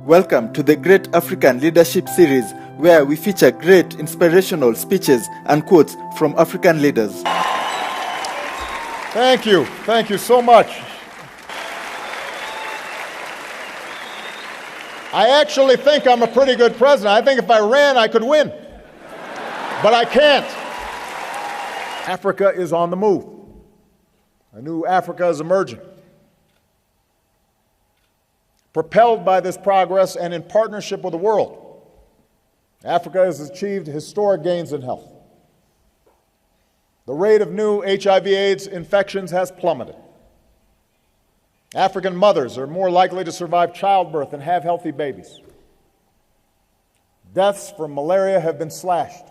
Welcome to the Great African Leadership Series, where we feature great inspirational speeches and quotes from African leaders. Thank you. Thank you so much. I actually think I'm a pretty good president. I think if I ran, I could win. But I can't. Africa is on the move. A new Africa is emerging. Propelled by this progress and in partnership with the world, Africa has achieved historic gains in health. The rate of new HIV/AIDS infections has plummeted. African mothers are more likely to survive childbirth and have healthy babies. Deaths from malaria have been slashed,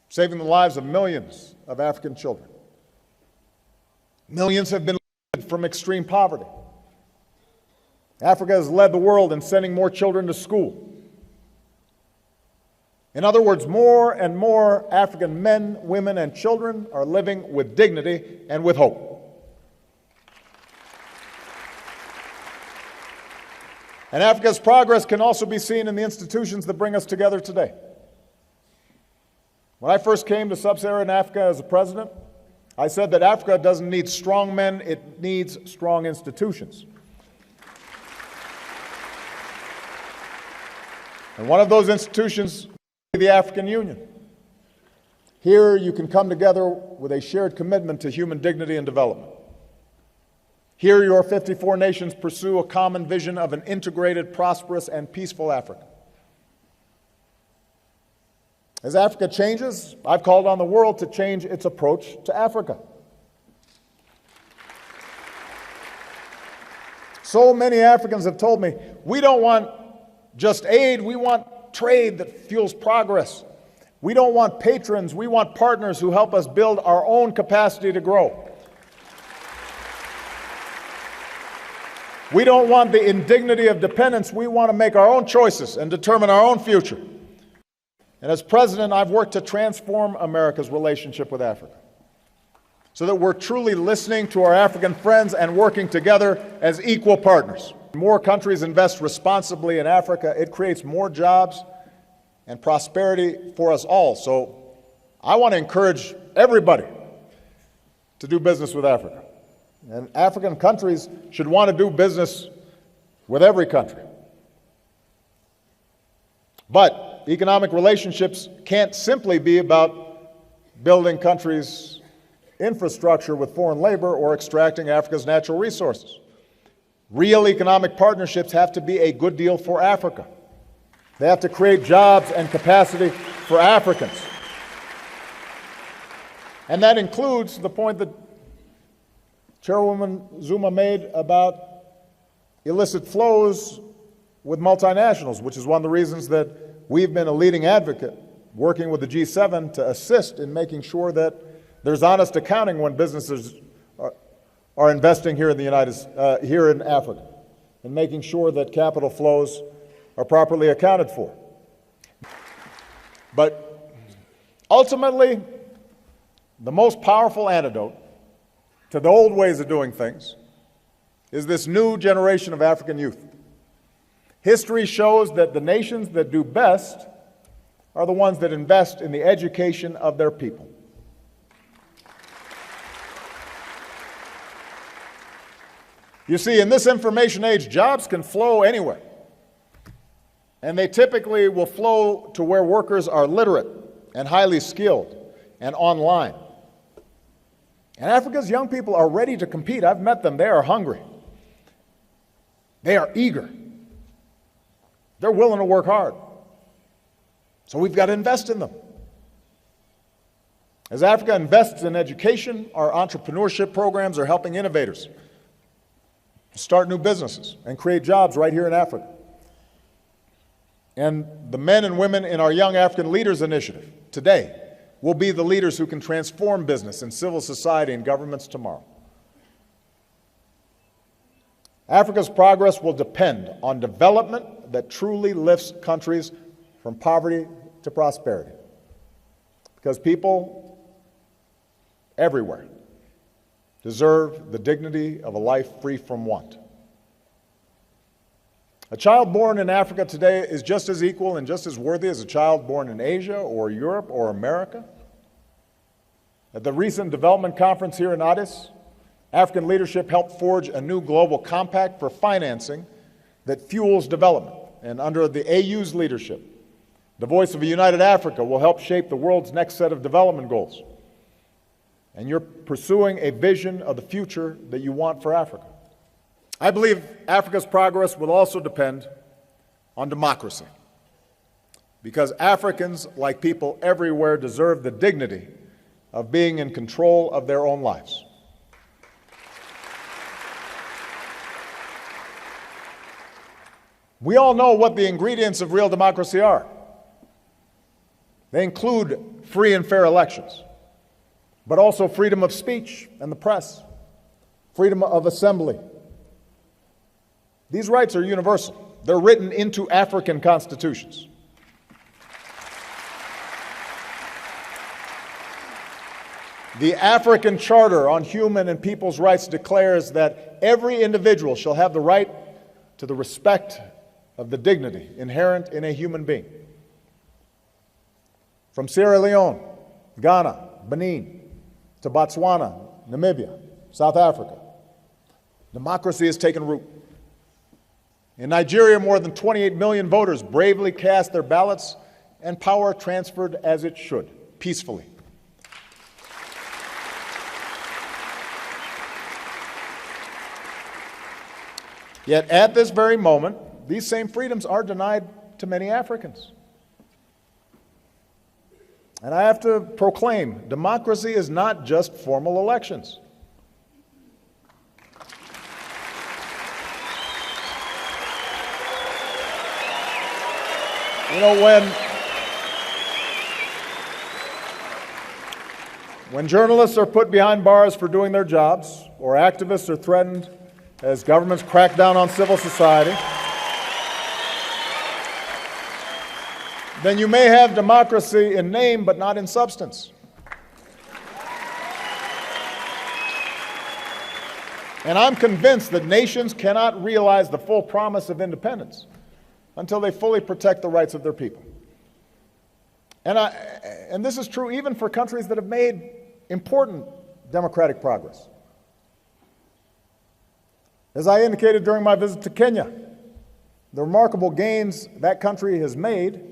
saving the lives of millions of African children. Millions have been lifted from extreme poverty. Africa has led the world in sending more children to school. In other words, more and more African men, women, and children are living with dignity and with hope. And Africa's progress can also be seen in the institutions that bring us together today. When I first came to sub-Saharan Africa as a president, I said that Africa doesn't need strong men, it needs strong institutions. And one of those institutions is the African Union. Here you can come together with a shared commitment to human dignity and development. Here your 54 nations pursue a common vision of an integrated, prosperous, and peaceful Africa. As Africa changes, I've called on the world to change its approach to Africa. So many Africans have told me, we don't want just aid, we want trade that fuels progress. We don't want patrons, we want partners who help us build our own capacity to grow. We don't want the indignity of dependence, we want to make our own choices and determine our own future. And as president, I've worked to transform America's relationship with Africa so that we're truly listening to our African friends and working together as equal partners. More countries invest responsibly in Africa, it creates more jobs and prosperity for us all. So I want to encourage everybody to do business with Africa. And African countries should want to do business with every country. But economic relationships can't simply be about building countries' infrastructure with foreign labor or extracting Africa's natural resources. Real economic partnerships have to be a good deal for Africa. They have to create jobs and capacity for Africans. And that includes the point that Chairwoman Zuma made about illicit flows with multinationals, which is one of the reasons that we've been a leading advocate working with the G7 to assist in making sure that there's honest accounting when businesses are investing here in here in Africa, and making sure that capital flows are properly accounted for. But ultimately, the most powerful antidote to the old ways of doing things is this new generation of African youth. History shows that the nations that do best are the ones that invest in the education of their people. You see, in this information age, jobs can flow anywhere. And they typically will flow to where workers are literate and highly skilled and online. And Africa's young people are ready to compete. I've met them. They are hungry. They are eager. They're willing to work hard. So we've got to invest in them. As Africa invests in education, our entrepreneurship programs are helping innovators start new businesses and create jobs right here in Africa. And the men and women in our Young African Leaders Initiative today will be the leaders who can transform business and civil society and governments tomorrow. Africa's progress will depend on development that truly lifts countries from poverty to prosperity. Because people everywhere deserve the dignity of a life free from want. A child born in Africa today is just as equal and just as worthy as a child born in Asia or Europe or America. At the recent development conference here in Addis, African leadership helped forge a new global compact for financing that fuels development. And under the AU's leadership, the Voice of a United Africa will help shape the world's next set of development goals. And you're pursuing a vision of the future that you want for Africa. I believe Africa's progress will also depend on democracy, because Africans, like people everywhere, deserve the dignity of being in control of their own lives. We all know what the ingredients of real democracy are. They include free and fair elections, but also freedom of speech and the press, freedom of assembly. These rights are universal. They're written into African constitutions. The African Charter on Human and People's Rights declares that every individual shall have the right to the respect of the dignity inherent in a human being. From Sierra Leone, Ghana, Benin, to Botswana, Namibia, South Africa, democracy has taken root. In Nigeria, more than 28 million voters bravely cast their ballots, and power transferred as it should, peacefully. Yet at this very moment, these same freedoms are denied to many Africans. And I have to proclaim, democracy is not just formal elections. You know, when journalists are put behind bars for doing their jobs, or activists are threatened as governments crack down on civil society, then you may have democracy in name but not in substance. And I'm convinced that nations cannot realize the full promise of independence until they fully protect the rights of their people. And this is true even for countries that have made important democratic progress. As I indicated during my visit to Kenya, the remarkable gains that country has made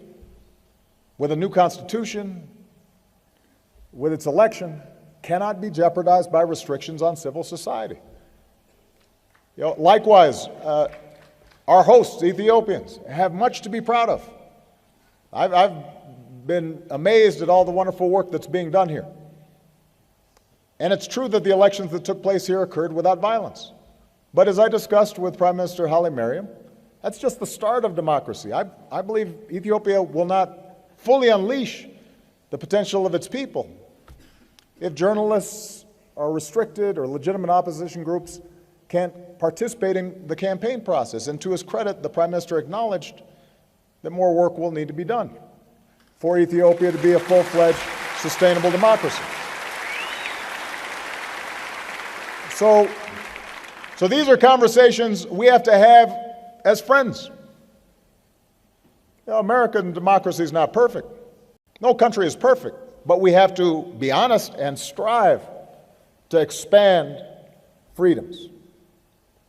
with a new constitution, with its election, cannot be jeopardized by restrictions on civil society. You know, likewise, our hosts, Ethiopians, have much to be proud of. I've been amazed at all the wonderful work that's being done here. And it's true that the elections that took place here occurred without violence. But as I discussed with Prime Minister Haile Mariam, that's just the start of democracy. I believe Ethiopia will not fully unleash the potential of its people if journalists are restricted or legitimate opposition groups can't participate in the campaign process. And to his credit, the Prime Minister acknowledged that more work will need to be done for Ethiopia to be a full-fledged, sustainable democracy. So these are conversations we have to have as friends. You know, American democracy is not perfect. No country is perfect, but we have to be honest and strive to expand freedoms,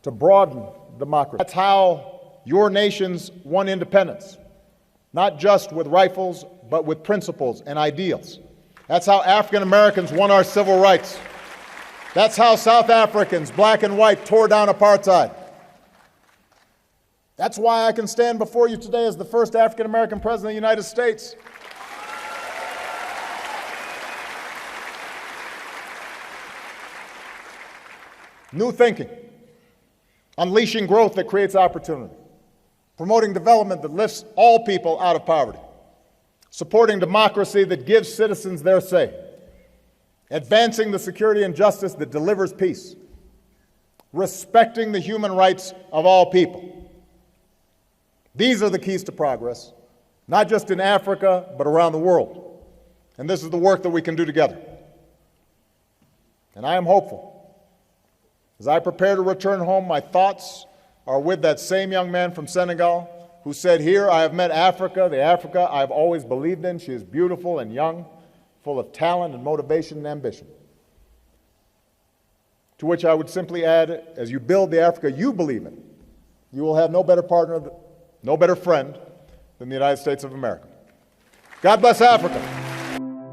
to broaden democracy. That's how your nations won independence, not just with rifles, but with principles and ideals. That's how African Americans won our civil rights. That's how South Africans, black and white, tore down apartheid. That's why I can stand before you today as the first African American president of the United States. New thinking, unleashing growth that creates opportunity, promoting development that lifts all people out of poverty, supporting democracy that gives citizens their say, advancing the security and justice that delivers peace, respecting the human rights of all people. These are the keys to progress, not just in Africa, but around the world. And this is the work that we can do together. And I am hopeful. As I prepare to return home, my thoughts are with that same young man from Senegal who said, "Here I have met Africa, the Africa I've always believed in. She is beautiful and young, full of talent and motivation and ambition." To which I would simply add, as you build the Africa you believe in, you will have no better partner, no better friend than the United States of America. God bless Africa.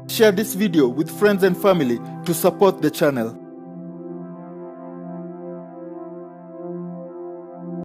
Share this video with friends and family to support the channel.